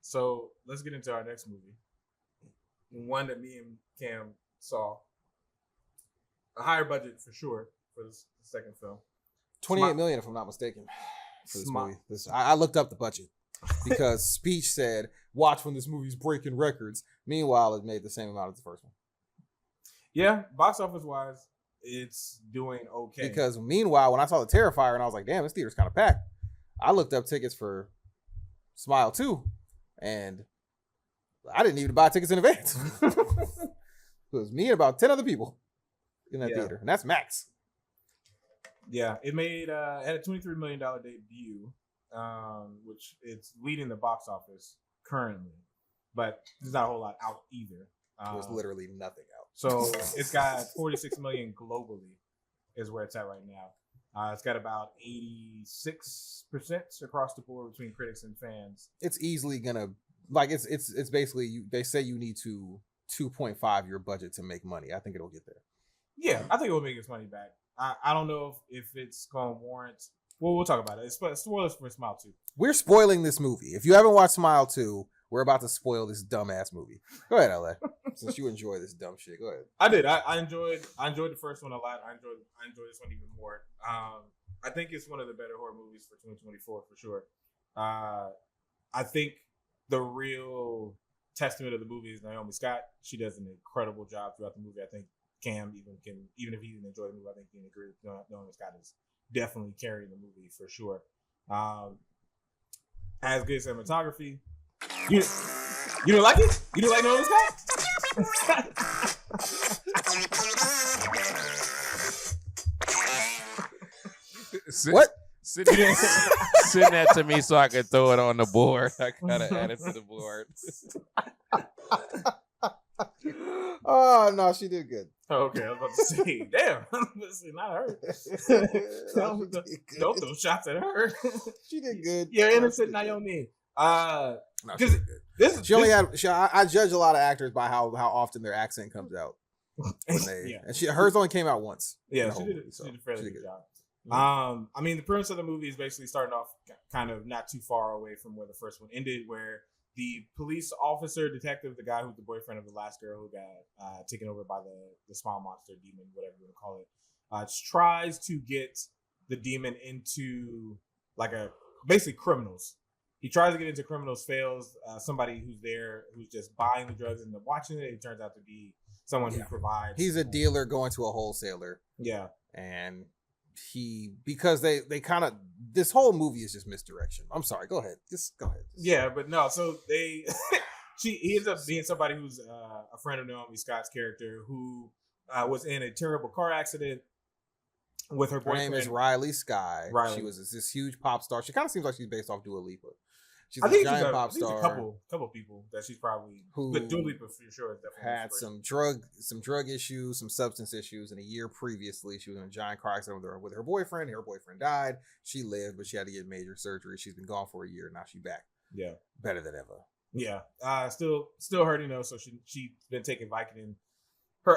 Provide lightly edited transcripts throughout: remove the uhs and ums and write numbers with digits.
So let's get into our next movie. One that me and Cam saw. A higher budget for sure for the second film. 28 million, if I'm not mistaken, for this movie. I looked up the budget because Speech said, "Watch when this movie's breaking records." Meanwhile, it made the same amount as the first one. Yeah, box office wise, it's doing okay. Because meanwhile, when I saw the Terrifier and I was like, "Damn, this theater's kind of packed," I looked up tickets for Smile 2, and I didn't even buy tickets in advance. It was me and about 10 other people in that theater, and that's max. Yeah, it made had a $23 million debut, which it's leading the box office currently, but there's not a whole lot out either. There's literally nothing out. So it's got 46 million globally, is where it's at right now. It's got about 86% across the board between critics and fans. It's easily gonna it's basically they say you need to 2.5 your budget to make money. I think it'll get there. Yeah, I think it will make its money back. I don't know if it's going to warrant. Well, we'll talk about it. It's spoilers for Smile 2. We're spoiling this movie. If you haven't watched Smile 2, we're about to spoil this dumbass movie. Go ahead, LA. Since you enjoy this dumb shit, go ahead. I did. I enjoyed the first one a lot. I enjoyed this one even more. I think it's one of the better horror movies for 2024 for sure. I think the real testament of the movie is Naomi Scott. She does an incredible job throughout the movie. I think Cam even if he didn't enjoy the movie, I think he can agree with Naomi Scott is definitely carrying the movie for sure. Has good cinematography. You didn't like it? You didn't like Naomi Scott? What? Send that to me so I can throw it on the board. I gotta add it to the board. Oh no, she did good. Okay, I was about to say, damn, not her. Don't throw shots at her. She did good. You're innocent, Naomi. No, she did good. She only had. I judge a lot of actors by how often their accent comes out. And hers only came out once. Yeah, she did a fairly good job. I mean, the premise of the movie is basically starting off kind of not too far away from where the first one ended, where the police officer, detective, the guy who's the boyfriend of the last girl who got taken over by the small monster demon, whatever you want to call it, tries to get the demon into basically criminals. He tries to get into criminals, fails. Somebody who's there, who's just buying the drugs and watching it, it turns out to be someone who provides. He's a dealer going to a wholesaler. Yeah. And because they kind of, this whole movie is just misdirection. I'm sorry. Go ahead. Just go ahead. Yeah, but no. So he ends up being somebody who's a friend of Naomi Scott's character who was in a terrible car accident with her boyfriend. Her name is Riley Skye. Riley. She was this huge pop star. She kind of seems like she's based off Dua Lipa. She's I think giant she's pop star. A couple people that she's probably but Dua Lipa for sure is definitely had some drug issues, some substance issues. And a year previously, she was in a giant car accident with her boyfriend. Her boyfriend died. She lived, but she had to get major surgery. She's been gone for a year. Now she's back. Yeah, better than ever. Yeah, still hurting though. So she's been taking Vicodin.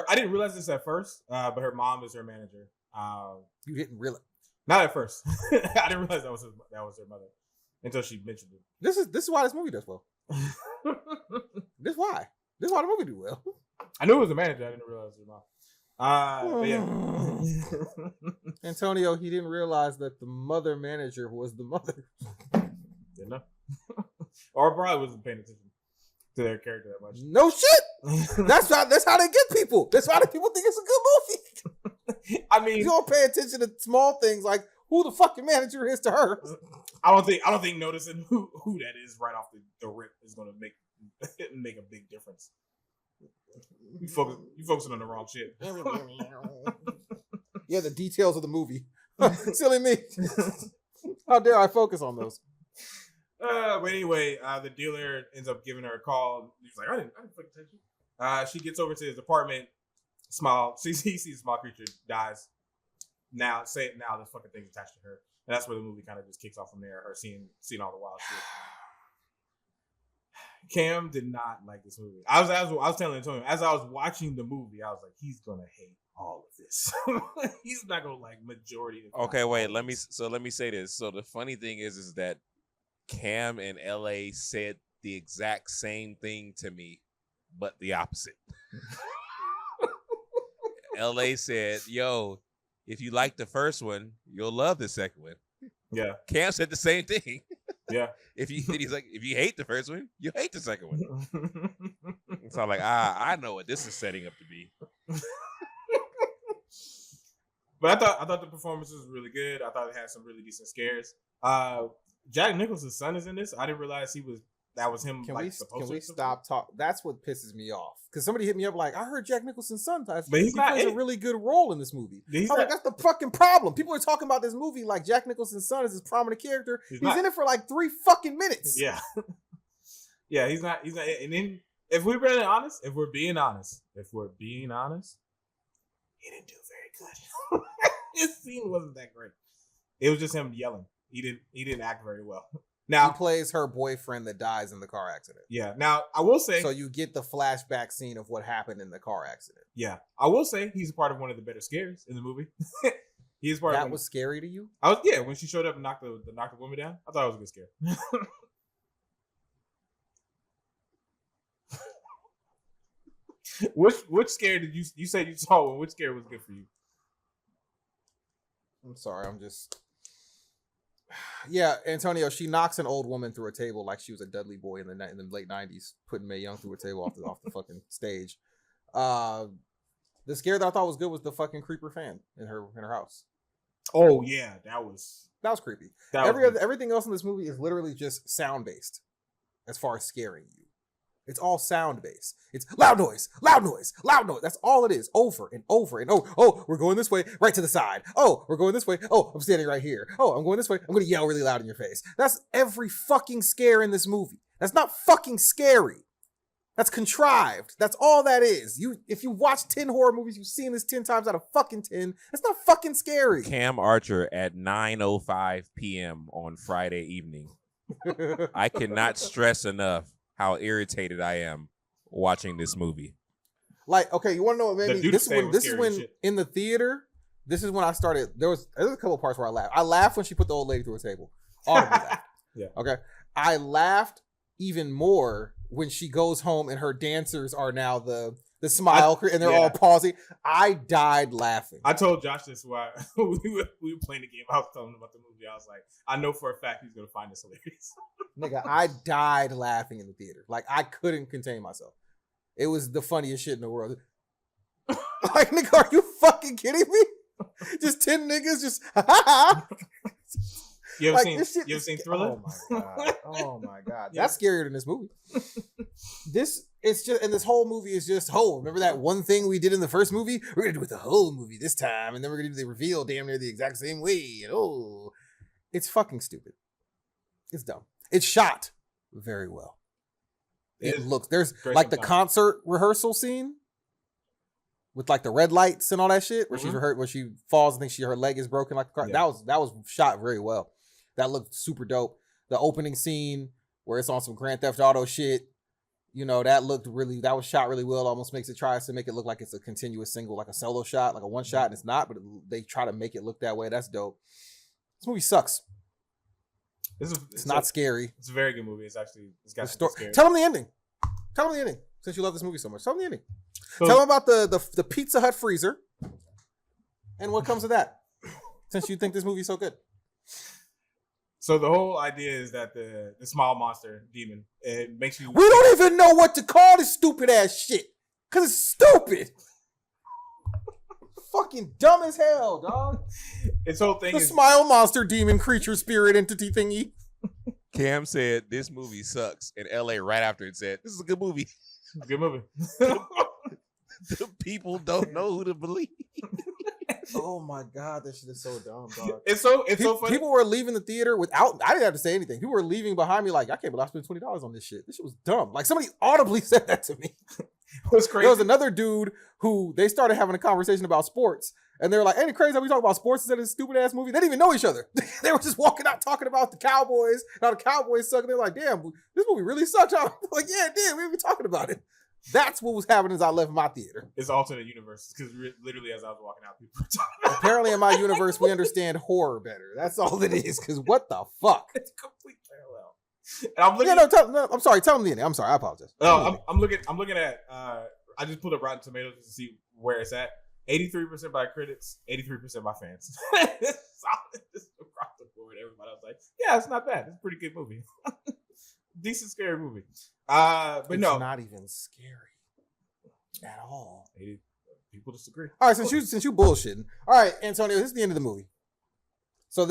I didn't realize this at first, but her mom is her manager. You didn't realize? Not at first. I didn't realize that was her mother until she mentioned it. This is why this movie does well. This is why the movie do well. I knew it was a manager. I didn't realize it was her mom. But yeah. Antonio, he didn't realize that the mother manager was the mother. Didn't know. Or probably wasn't paying attention to their character that much. No shit. That's how they get people. That's why the people think it's a good movie. I mean, you don't pay attention to small things like who the fucking manager is to her. I don't think noticing who that is right off the rip is going to make a big difference. You focusing on the wrong shit. Yeah, the details of the movie. Silly me. How dare I focus on those? But anyway, the dealer ends up giving her a call. He's like, I didn't fucking touch you. She gets over to his apartment. She sees a small creature, dies. Now this fucking thing's attached to her. And that's where the movie kind of just kicks off from there, her seeing all the wild shit. Cam did not like this movie. I was telling Antonio, as I was watching the movie, I was like, he's gonna hate all of this. He's not gonna like majority of Okay, wait, let me say this. So the funny thing is that Cam and LA said the exact same thing to me, but the opposite. LA said, yo, if you like the first one, you'll love the second one. Yeah. Cam said the same thing. Yeah. He's like, if you hate the first one, you hate the second one. So I'm like, I know what this is setting up to be. But I thought the performance was really good. I thought it had some really decent scares. Jack Nicholson's son is in this. I didn't realize that was him. Can we stop talking? That's what pisses me off. Because somebody hit me up like, I heard Jack Nicholson's son died. But he plays a really good role in this movie. I'm like, that's the fucking problem. People are talking about this movie like Jack Nicholson's son is this prominent character. He's in it for like 3 fucking minutes. Yeah. Yeah, he's not. And then if we're being honest, he didn't do very good. His scene wasn't that great. It was just him yelling. He didn't act very well. Now he plays her boyfriend that dies in the car accident. Yeah. Now I will say, so you get the flashback scene of what happened in the car accident. Yeah, I will say he's a part of one of the better scares in the movie. He's part. That was scary to you? When she showed up and knocked the woman down. I thought it was a good scare. Which scare did you say you saw? Which scare was good for you? I'm sorry, I'm just. Yeah, Antonio, she knocks an old woman through a table like she was a Dudley boy in the late 90s, putting Mae Young through a table off the fucking stage. The scare that I thought was good was the fucking creeper fan in her house. Oh yeah, that was creepy. Everything else in this movie is literally just sound based as far as scaring you. It's all sound based. It's loud noise, loud noise, loud noise. That's all it is, over and over and over. Oh, we're going this way, right to the side. Oh, we're going this way. Oh, I'm standing right here. Oh, I'm going this way. I'm going to yell really loud in your face. That's every fucking scare in this movie. That's not fucking scary. That's contrived. That's all that is. If you watch 10 horror movies, you've seen this 10 times out of fucking 10. That's not fucking scary. Cam Archer at 9:05 p.m. on Friday evening. I cannot stress enough how irritated I am watching this movie. Like, okay, you want to know what made me? This is when in the theater. This is when I started. There's a couple of parts where I laughed. I laughed when she put the old lady through a table. Audibly laughed. Yeah. Okay. I laughed even more when she goes home and her dancers are now the smile and they're all pausing. I died laughing. I told Josh this while we were playing the game. I was telling him about the movie. I was like, I know for a fact he's gonna find this hilarious. Nigga, I died laughing in the theater. Like, I couldn't contain myself. It was the funniest shit in the world. Like, nigga, are you fucking kidding me? Just 10 niggas just You ever seen Thriller? Oh my god. Yeah. That's scarier than this movie. This whole movie is just, remember that one thing we did in the first movie? We're gonna do it the whole movie this time, and then we're gonna do the reveal damn near the exact same way. And it's fucking stupid. It's dumb. It's shot very well. There's like the concert rehearsal scene with like the red lights and all that shit where where she falls and thinks her leg is broken like the car. Yeah. That was shot very well. That looked super dope. The opening scene where it's on some Grand Theft Auto shit, that was shot really well. Almost tries to make it look like it's a continuous single, like a solo shot, like a one shot, and it's not, but they try to make it look that way. That's dope. This movie sucks. It's not scary. It's a very good movie. It's got scary. Tell them the ending. Since you love this movie so much. Tell them the ending. Tell them about the Pizza Hut freezer and what comes of that. Since you think this movie's so good. So the whole idea is that the smile monster demon, it makes you. We don't even know what to call this stupid ass shit. Cause it's stupid. Fucking dumb as hell, dog. Its whole thing is smile monster demon creature spirit entity thingy. Cam said this movie sucks in LA right after it said this is a good movie. Good movie. The people don't know who to believe. Oh my god, this shit is so dumb, dog. It's so funny. People were leaving the theater without. I didn't have to say anything. People were leaving behind me like, I can't believe I spent $20 on this shit. This shit was dumb. Like somebody audibly said that to me. What's crazy? There was another dude who they started having a conversation about sports, and they were like, "Ain't it crazy that we talk about sports instead of this stupid ass movie?" They didn't even know each other. They were just walking out talking about the Cowboys, how the Cowboys suck. And they're like, "Damn, this movie really sucked." I'm like, "Yeah, it did. We were talking about it." That's what was happening as I left my theater. It's alternate universes because literally as I was walking out, people were talking about Apparently in my universe, we understand horror better. That's all it is. Because what the fuck? It's complete parallel. And I'm looking. I'm sorry. Tell them the ending. I'm sorry. I apologize. I'm looking at. I just pulled up Rotten Tomatoes to see where it's at. 83% by critics, 83% by fans. Solid just across the board. Everybody was like, "Yeah, it's not bad. It's a pretty good movie. Decent scary movie." But it's no, not even scary at all. People disagree. All right, since you bullshitting. All right, Antonio, this is the end of the movie. So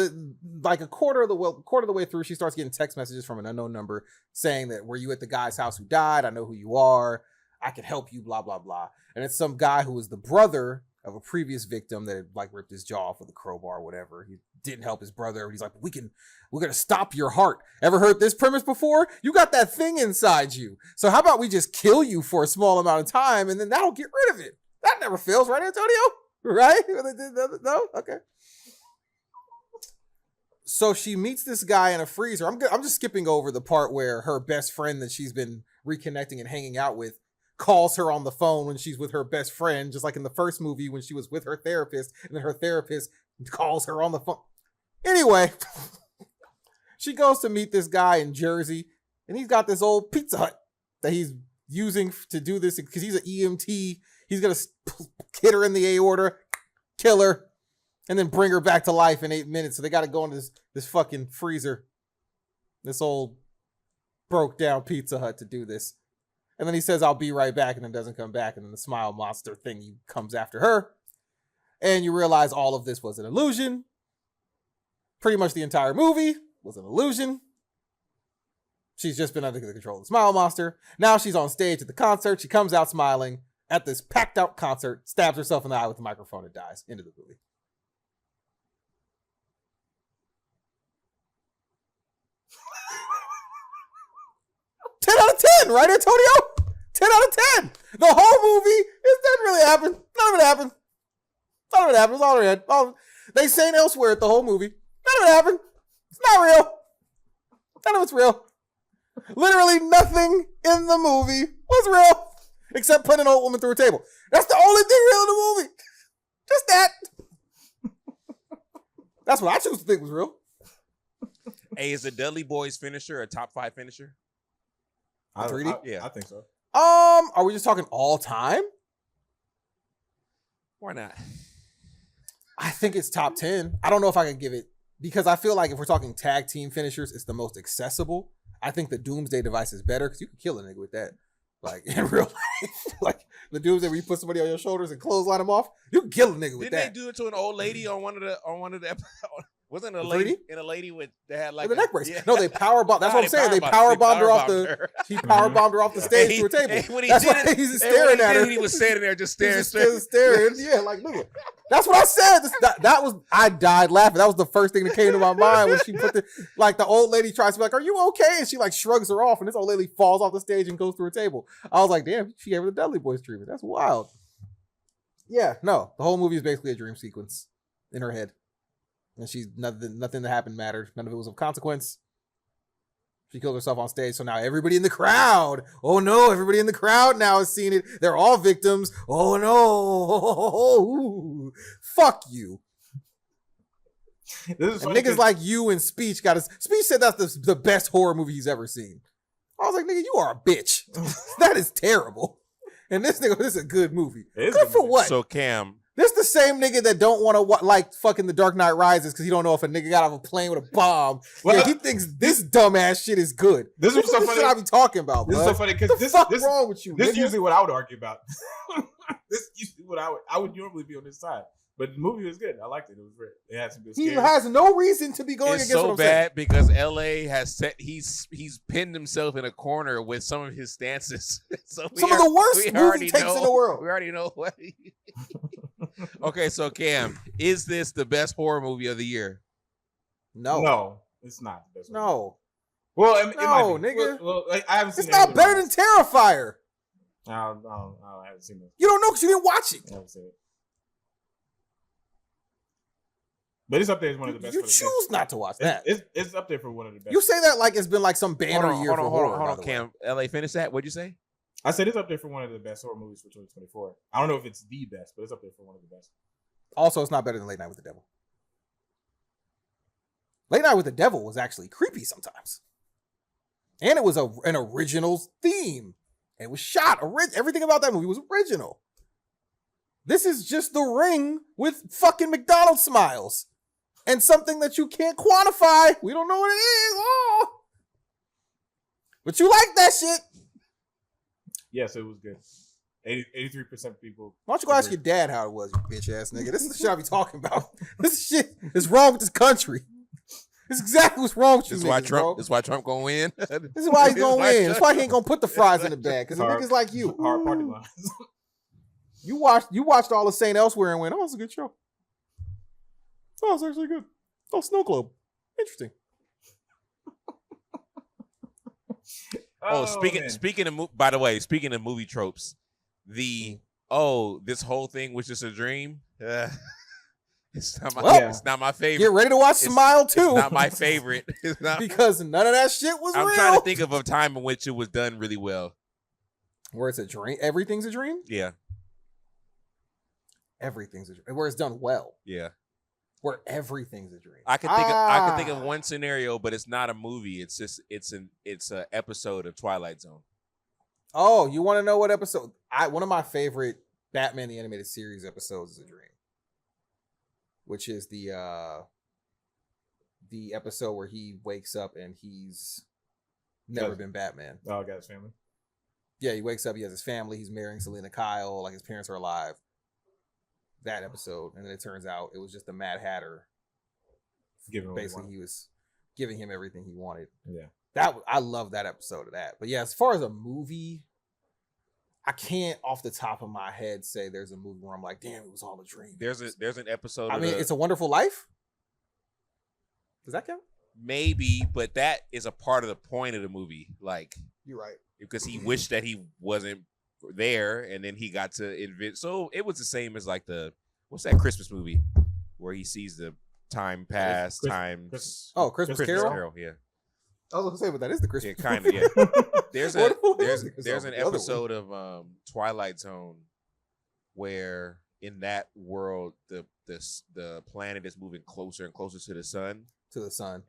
like a quarter of the way through, she starts getting text messages from an unknown number saying that, "Were you at the guy's house who died? I know who you are. I can help you, blah, blah, blah." And it's some guy who was the brother of a previous victim that had like ripped his jaw off with a crowbar or whatever. He didn't help his brother. He's like, we're going to stop your heart. Ever heard this premise before? You got that thing inside you. So how about we just kill you for a small amount of time and then that'll get rid of it. That never fails, right, Antonio? Right? No? Okay. So she meets this guy in a freezer. I'm just skipping over the part where her best friend that she's been reconnecting and hanging out with calls her on the phone when she's with her best friend, just like in the first movie when she was with her therapist, and then her therapist calls her on the phone. Anyway, she goes to meet this guy in Jersey, and he's got this old Pizza Hut that he's using to do this because he's an EMT. He's going to hit her in the aorta, kill her, and then bring her back to life in 8 minutes. So they got to go into this fucking freezer, this old broke down Pizza Hut to do this. And then he says, "I'll be right back," and then doesn't come back. And then the smile monster thing comes after her. And you realize all of this was an illusion. Pretty much the entire movie was an illusion. She's just been under the control of the smile monster. Now she's on stage at the concert. She comes out smiling at this packed out concert, stabs herself in the eye with the microphone and dies. End of the movie. 10 out of 10, right, Antonio? 10 out of 10. The whole movie, it didn't really happen. None of it happened. None of it happened. It's all in their head. They saying elsewhere at the whole movie. None of it happened. It's not real. None of it's real. Literally nothing in the movie was real except putting an old woman through a table. That's the only thing real in the movie. Just that. That's what I choose to think was real. Hey, is the Dudley Boys finisher a top 5 finisher? 3D? Yeah, I think so. Are we just talking all time? Why not? I think it's top 10. I don't know if I can give it, because I feel like if we're talking tag team finishers, it's the most accessible. I think the Doomsday device is better because you can kill a nigga with that. Like in real life. Like the Doomsday where you put somebody on your shoulders and clothesline them off, you can kill a nigga with that. Didn't they do it to an old lady on one of the episodes? Wasn't it a lady? And a lady that had like the neck brace. Yeah. No, they power bomb. That's what I'm saying. They power bombed her off the. She power bombed her off the stage to a table. When he That's did why he's staring at her. He was standing there just staring. Staring. Yeah, like nigga. That's what I said. That was. I died laughing. That was the first thing that came to my mind when she put the old lady tries to be like, "Are you okay?" And she like shrugs her off, and this old lady falls off the stage and goes through a table. I was like, damn, she gave her the Dudley Boys treatment. That's wild. Yeah, no, the whole movie is basically a dream sequence in her head. And she's nothing that happened mattered. None of it was of consequence. She killed herself on stage. So now everybody in the crowd. Oh no, everybody in the crowd now has seen it. They're all victims. Oh no. Fuck you. This is and niggas like you and Speech Speech said that's the best horror movie he's ever seen. I was like, nigga, you are a bitch. That is terrible. And this is a good movie. Good for what? So Cam. This the same nigga that don't want to like fucking The Dark Knight Rises because he don't know if a nigga got off a plane with a bomb. Well, yeah, he thinks this dumbass shit is good. This is so funny. Shit I be talking about. This bud. is so funny because this wrong with you. This nigga? is usually what I would argue about. This is usually what I would normally be on this side. But the movie was good. I liked it. It was great. It had some good scares. He has no reason to be going it's against so what I'm bad saying. because LA has set he's pinned himself in a corner with some of his stances. So some of the worst movie takes in the world. We already know what. Okay, so Cam, is this the best horror movie of the year? No, it's not the best. No. Well, it might be. Nigga. Well, I haven't seen. It's not better than Terrifier. I haven't seen it. You don't know because you didn't watch it. I haven't seen it. But it's up there as one of the best. You choose not to watch that. It's up there for one of the best. You say that like it's been like some banner year for horror. Hold on, Cam. LA, finish that. What'd you say? I said it's up there for one of the best horror movies for 2024. I don't know if it's the best, but it's up there for one of the best. Also, it's not better than Late Night with the Devil. Late Night with the Devil was actually creepy sometimes. And it was an original theme. It was shot. Everything about that movie was original. This is just The Ring with fucking McDonald's smiles. And something that you can't quantify. We don't know what it is. Oh. But you like that shit. Yes, it was good. 83% of people. Why don't you go ask your dad how it was, you bitch ass nigga? This is the shit I be talking about. This shit is wrong with this country. This is exactly what's wrong with you. This is why Trump gonna win. This is why he's gonna win. That's why he ain't gonna put the fries in the bag. Because niggas like you. Hard party lines. You watched all of St. Elsewhere and went, oh, it's a good show. Oh, it's actually good. Oh, Snow Globe. Interesting. Speaking of movie tropes, this whole thing was just a dream. It's not my favorite. Get ready to watch Smile 2. It's not my favorite. It's not, because none of that shit was real. I'm trying to think of a time in which it was done really well. Where it's a dream. Everything's a dream? Yeah. Everything's a dream. Where it's done well. Yeah. Where everything's a dream. I can think of one scenario, but it's not a movie. It's just it's an episode of Twilight Zone. Oh, you want to know what episode? One of my favorite Batman the Animated Series episodes is a dream, which is the episode where he wakes up and he's never been Batman. Oh, got his family. Yeah, he wakes up. He has his family. He's marrying Selena Kyle. Like his parents are alive. That episode, and then it turns out it was just the Mad Hatter. Basically, he was giving him everything he wanted. Yeah, I love that episode of that. But yeah, as far as a movie, I can't off the top of my head say there's a movie where I'm like, damn, it was all a dream. There's an episode. I mean, It's a Wonderful Life. Does that count? Maybe, but that is a part of the point of the movie. Like, you're right, because he wished that he wasn't there, and then he got to invent. So it was the same as like what's that Christmas movie where he sees the time pass, Christmas Christmas Carol. Yeah, I was gonna say, but that is the Christmas. Yeah, kind of. Yeah. There's an episode of Twilight Zone where in that world the planet is moving closer and closer to the sun.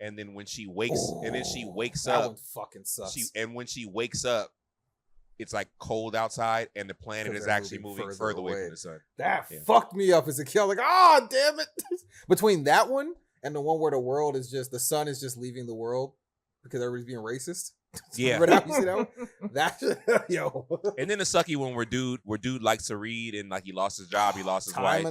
And then when she wakes, that up, one fucking sucks. when she wakes up, it's like cold outside, and the planet is actually moving further away from the sun. That fucked me up as a kid. Like, oh, damn it. Between that one and the one where the world is just, the sun is just leaving the world because everybody's being racist. Yeah. You see that one? Yo. And then the sucky one where dude likes to read, and like he lost his job, he lost his wife.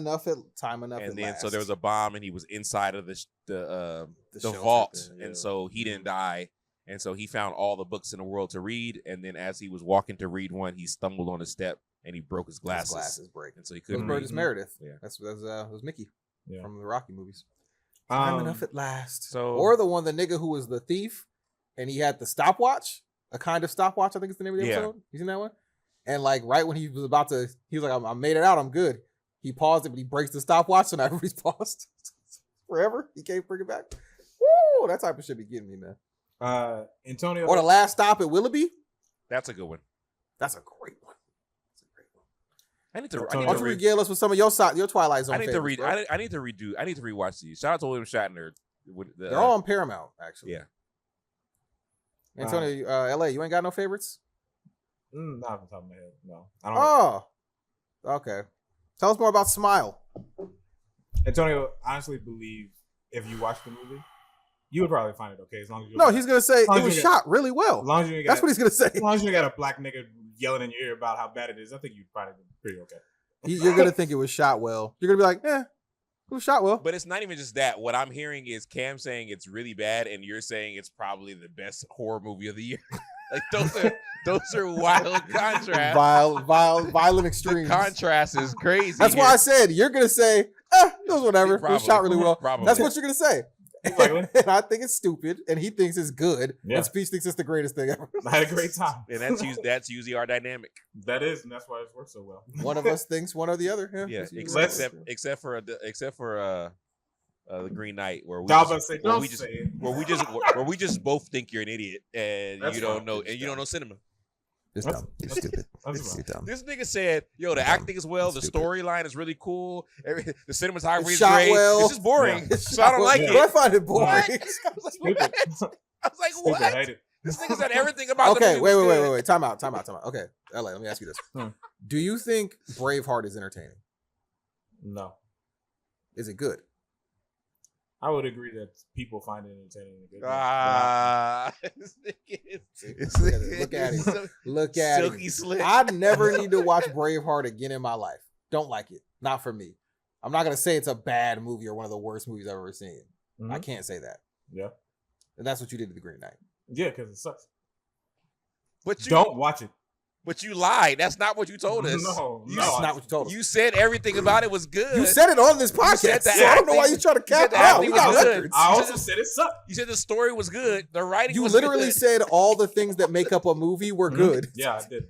Time enough. And then so there was a bomb, and he was inside of the vault, and so he didn't die. And so he found all the books in the world to read, and then as he was walking to read one, he stumbled on a step and he broke his glasses. His glasses break. And so he couldn't read. Burgess Meredith. Yeah. That was Mickey from the Rocky movies. Time enough at last. So, or the nigga who was the thief, and he had the stopwatch, a kind of stopwatch, I think it's the name of the episode. You seen that one? And like right when he was about to, he was like, I made it out, I'm good. He paused it, but he breaks the stopwatch, so now everybody's paused forever. He can't bring it back. Woo! That type of shit be getting me, man. Antonio, or The Last Stop at Willoughby. That's a good one. That's a great one. I need to. Why don't you regale us with some of your Twilight Zone? I need to read. I need to rewatch these. Shout out to William Shatner. They're all on Paramount, actually. Yeah. Antonio, LA, you ain't got no favorites? Not off the top of my head. No. I don't. Oh. Okay. Tell us more about Smile. Antonio, honestly believe if you watch the movie, you would probably find it okay as long as you. No, he's gonna say it was shot really well. As long as you That's what he's gonna say. As long as you got a black nigga yelling in your ear about how bad it is, I think you'd probably be pretty okay. You're gonna think it was shot well. You're gonna be like, it was shot well. But it's not even just that. What I'm hearing is Cam saying it's really bad, and you're saying it's probably the best horror movie of the year. Like those are wild contrasts. Violent extremes. The contrast is crazy. That's why I said you're gonna say, it was whatever. It was shot really well. Probably. That's what you're gonna say. And I think it's stupid, and he thinks it's good. Yeah. And Speech thinks it's the greatest thing ever. I had a great time. And that's usually our dynamic. That is, and that's why it's worked so well. One of us thinks one or the other. Yeah, except for the Green Knight, where we just both think you're an idiot, and you don't know cinema. It's dumb. It's stupid. It's dumb. This nigga said, "Yo, the acting is well, the storyline is really cool, the cinematography is shot great. well. It's just boring, Yeah. so I don't like it." I find it boring. I was like, "What?" I hate it. This nigga said everything about the Okay, movie. wait. Time out. Okay, LA, let me ask you this. Do you think Braveheart is entertaining? No. Is it good? I would agree that people find it entertaining. Look at him. Look at Silky him. slick. I never need to watch Braveheart again in my life. Don't like it. Not for me. I'm not going to say it's a bad movie or one of the worst movies I've ever seen. Mm-hmm. I can't say that. Yeah. And that's what you did to The Green Knight. Yeah, because it sucks. But you don't watch it. But you lied. That's not what you told us. That's not what you told us. You said everything about it was good. You said it on this podcast. So I don't know why you trying to cap out. We got records. I also said it sucked. You said the story was good. The writing you was literally good. said all the things that make up a movie were good. Yeah, I did.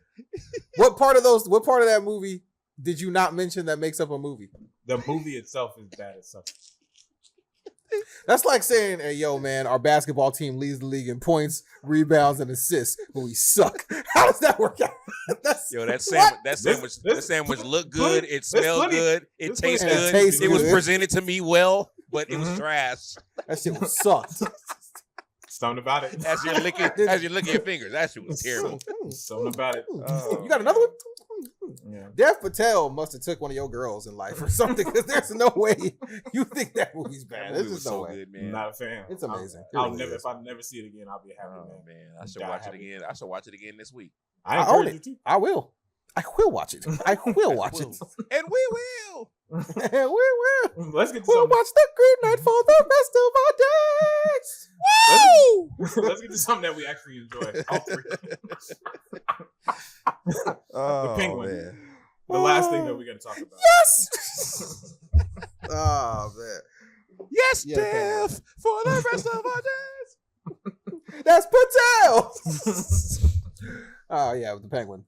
What part of that movie did you not mention that makes up a movie? The movie itself is bad. It sucks. That's like saying, hey, yo, man, our basketball team leads the league in points, rebounds, and assists, but we suck. How does that work out? That sandwich looked good. It smelled good. It tastes good. It was presented to me well, but it was trash. That shit was sucked. Something about it. As you're licking your fingers, that shit was terrible. Something about it. You got another one? Yeah. Dev Patel must have took one of your girls in life or something, because there's no way you think that movie's bad. There's just no way. Good, man. Not a fan. It's amazing. If I never see it again, I'll be happy. Man, I should watch it again. I should watch it again this week. I own it. I will. I will watch it. I will watch it. And we will. And we will. Let's get to we'll watch The Green Knight for the rest of our days. Woo! Let's get to something that we actually enjoy. The Penguin. Man. The last thing that we're going to talk about. Yes! Oh, man. Yes, Dev, for the rest of our days. That's Patel. Oh, yeah, with the Penguin.